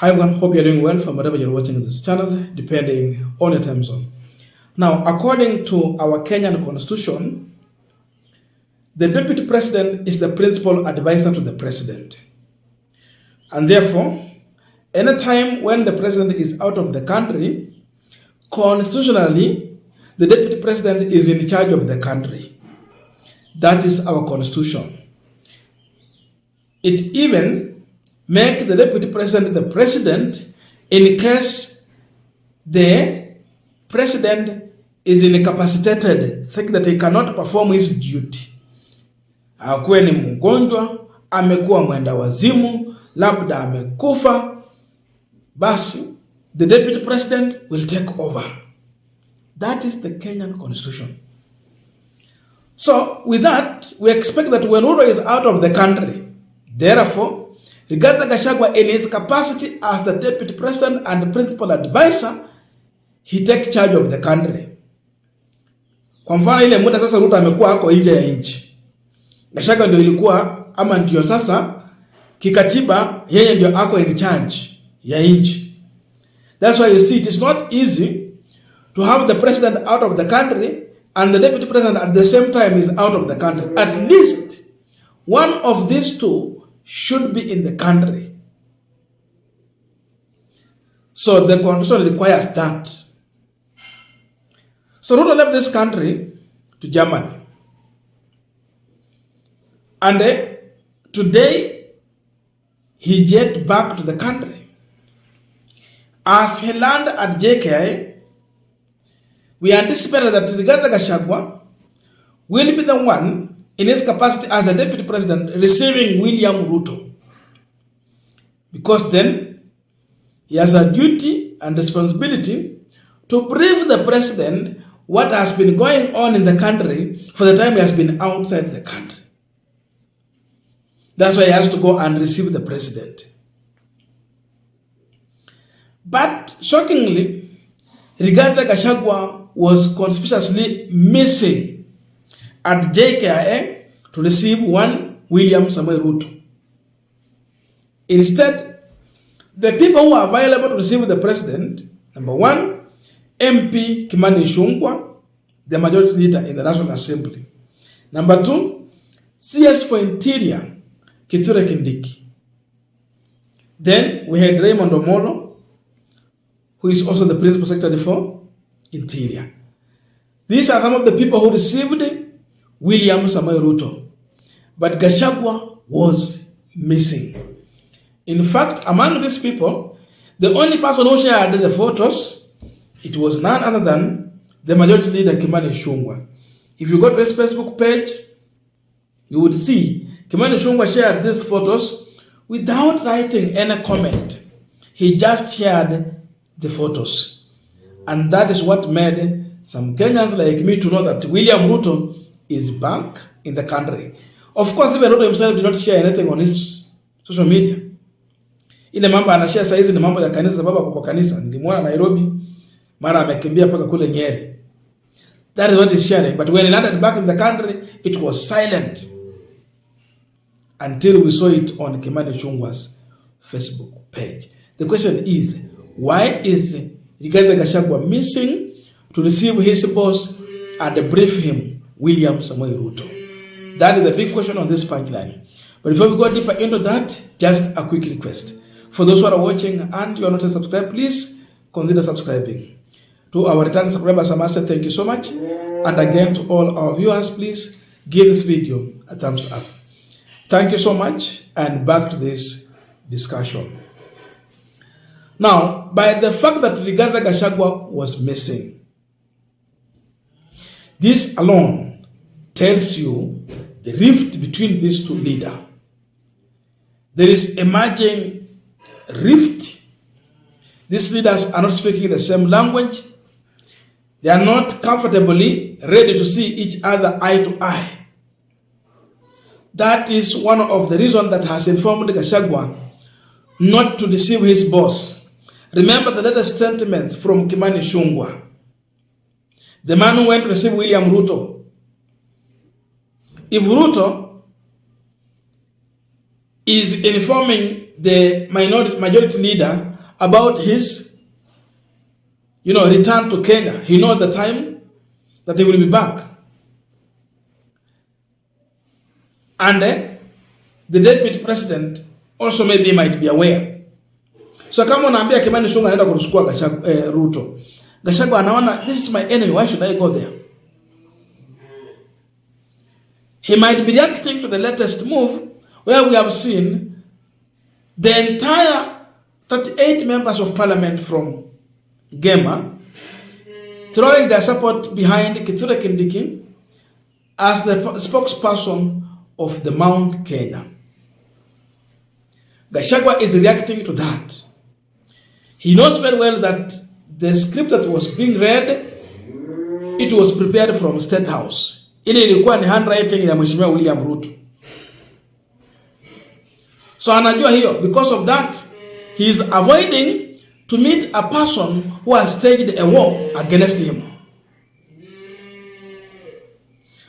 Hi everyone, hope you're doing well from wherever you're watching this channel, depending on your time zone. Now, according to our Kenyan constitution, the deputy president is the principal advisor to the president. And therefore, anytime when the president is out of the country, constitutionally, the deputy president is in charge of the country. That is our constitution. It even makes the deputy president the president in case the president is incapacitated, think that he cannot perform his duty. Akuwe ni mgonjwa, amekuwa mwenda wazimu, labda amekufa, basi the deputy president will take over. That is the Kenyan constitution. So with that, we expect that when Ruto is out of the country, therefore, regarding Gachagua in his capacity as the deputy president and the principal advisor, he take charge of the country. Kwa mfano ile muda sasa Ruto amekuwa hako nje ya nchi, Gachagua ndio ilikuwa ama ndio sasa kikatiba yeye ndio ako in charge ya nchi. That's why you see it is not easy to have the president out of the country and the deputy president at the same time is out of the country. At least one of these two should be in the country. So the constitution requires that. So Ruto left this country to Germany. And today, he jet back to the country. As he landed at JKIA, we anticipated that Rigathi Gachagua will be the one in his capacity as the deputy president receiving William Ruto. Because then, he has a duty and responsibility to brief the president what has been going on in the country for the time he has been outside the country. That's why he has to go and receive the president. But shockingly, Rigathi Gachagua was conspicuously missing at JKIA to receive one William Samoei Ruto. Instead, the people who are available to receive the president, number one, MP Kimani Ichung'wah, the majority leader in the National Assembly. Number two, CS for Interior, Kithure Kindiki. Then we had Raymond Omolo, who is also the principal secretary for Interior. These are some of the people who received William Samoei Ruto. But Gachagua was missing. In fact, among these people, the only person who shared the photos, it was none other than the majority leader Kimani Ichung'wah. If you go to his Facebook page, you would see Kimani Ichung'wah shared these photos without writing any comment. He just shared the photos. And that is what made some Kenyans like me to know that William Ruto is back in the country. Of course, even Ruto himself did not share anything on his social media. Ile mambo anashare saa hizi ni mambo ya kanisa, baba kwa kanisa. Nilimwona Nairobi, mara amekimbia paka kule Nyeri. That is what he's sharing. But when he landed back in the country, it was silent. Until we saw it on Kimani Ichung'wah's Facebook page. The question is, why is Rigathi Gachagua missing to receive his boss and brief him, William Samoei Ruto? That is the big question on this punchline. But before we go deeper into that, just a quick request. For those who are watching and you are not subscribed, please consider subscribing. To our returning subscribers, I must say thank you so much. And again, to all our viewers, please give this video a thumbs up. Thank you so much, and back to this discussion. Now, by the fact that Rigathi Gachagua was missing, this alone tells you the rift between these two leaders. There is emerging rift. These leaders are not speaking the same language. They are not comfortably ready to see each other eye to eye. That is one of the reasons that has informed Gachagua not to deceive his boss. Remember the latest sentiments from Kimani Ichung'wah, the man who went to receive William Ruto. If Ruto is informing the majority leader about his, return to Kenya. He knows the time that he will be back. And the deputy president also maybe might be aware. So kama unaambia Kimani Ichung'wah anaenda kuchukua Ruto, Gachagua anaona, this is my enemy, why should I go there? He might be reacting to the latest move where we have seen the entire 38 members of parliament from Gema throwing their support behind Kithure Kindiki as the spokesperson of the Mount Kenya. Gachagua is reacting to that. He knows very well that the script that was being read, it was prepared from State House. Ile ilikuwa ni handwriting ya Mheshimiwa William Ruto. So anajua hiyo. Because of that, he is avoiding to meet a person who has staged a war against him.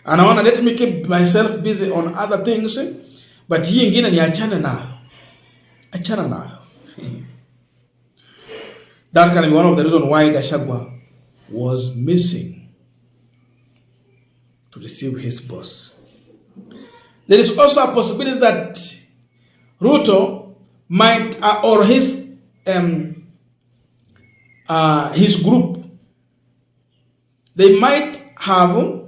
Anaona, let me keep myself busy on other things, but hii ingine ni achana nayo. Achana nayo. That can be one of the reasons why Gachagua was missing to receive his boss. There is also a possibility that Ruto might, or his group, they might have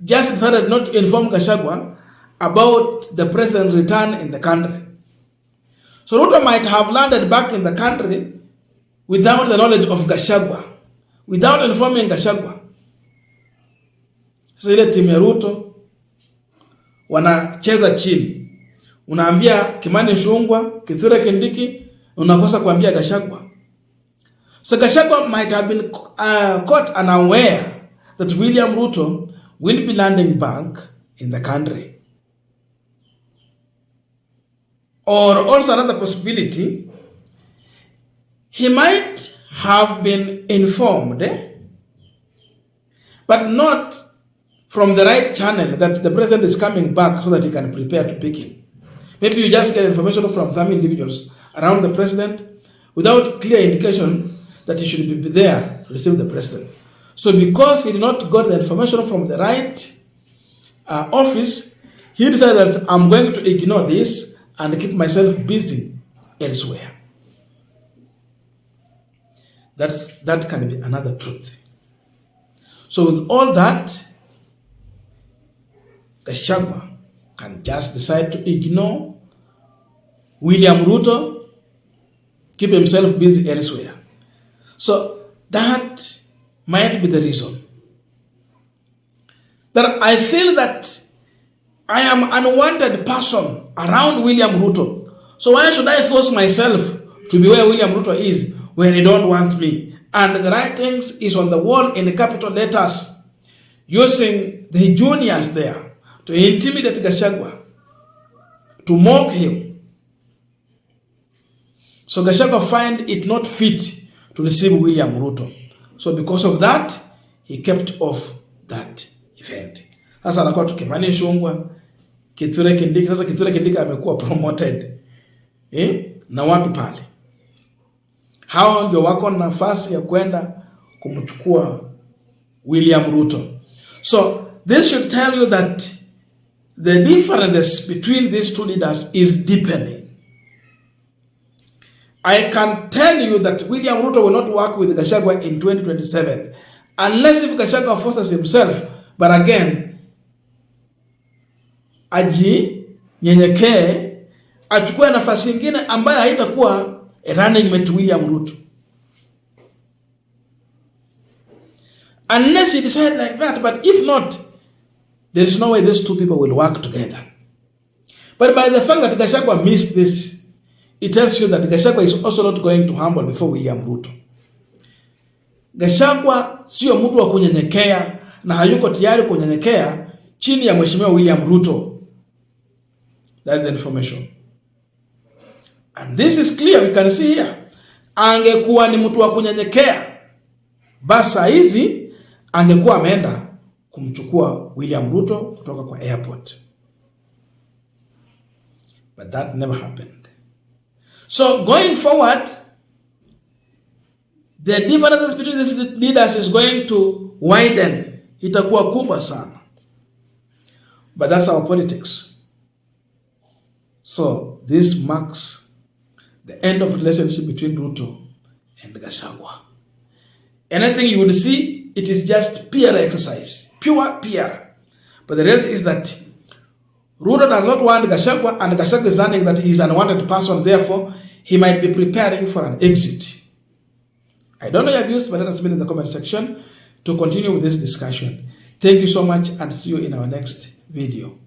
just decided not to inform Gachagua about the president's return in the country. So Ruto might have landed back in the country without the knowledge of Gachagua, without informing Gachagua. Sasa ile timu ya Ruto wanacheza chini. Unaambia Kimani Ichung'wah, Kithure Kindiki, unakosa kuambia Gachagua. So Gachagua might have been caught unaware that William Ruto will be landing back in the country. Or also another possibility, he might have been informed, but not from the right channel that the president is coming back so that he can prepare to pick him. Maybe you just get information from some individuals around the president without clear indication that he should be there to receive the president. So because he did not get the information from the right office, he decided that I'm going to ignore this and keep myself busy elsewhere. That can be another truth. So with all that, Gachagua can just decide to ignore William Ruto, keep himself busy elsewhere. So that might be the reason. That I feel that I am an unwanted person around William Ruto. So why should I force myself to be where William Ruto is when he don't want me? And the writings is on the wall in the capital letters, using the juniors there to intimidate Gachagua, to mock him. So Gachagua find it not fit to receive William Ruto. So because of that, he kept off that event. Sasa anakuwa tukimani Ichung'wah, Kithure Kindiki. Sasa Kithure Kindiki amekuwa promoted na watu pale. Hao ndio wako na nafasi ya kwenda kumchukua William Ruto. So this should tell you that the difference between these two leaders is deepening. I can tell you that William Ruto will not work with Gachagua in 2027 unless if Gachagua forces himself. But again, nyenyekee, achukue nafasi nyingine ambayo haitakuwa running mate William Ruto. Unless he decide like that. But if not, there is no way these two people will work together. But by the fact that Gachagua missed this, it tells you that Gachagua is also not going to humble before William Ruto. Gachagua sio mtu wa kunyenyekea na hayuko tayari kunyenyekea chini ya Mheshimiwa William Ruto. That's the information. And this is clear, we can see here. Angekuwa ni mtu wa kunyenyekea, basa hizi angekuwa ameenda kumchukua William Ruto kutoka kwa airport. But that never happened. So going forward, the differences between these leaders is going to widen. Itakuwa kubwa sana. But that's our politics. So this marks the end of relationship between Ruto and Gachagua. Anything you will see, it is just PR exercise. Pure PR. But the reality is that Ruto does not want Gachagua, and Gachagua is learning that he is an unwanted person, therefore he might be preparing for an exit. I don't know your views, but let us know in the comment section to continue with this discussion. Thank you so much, and see you in our next video.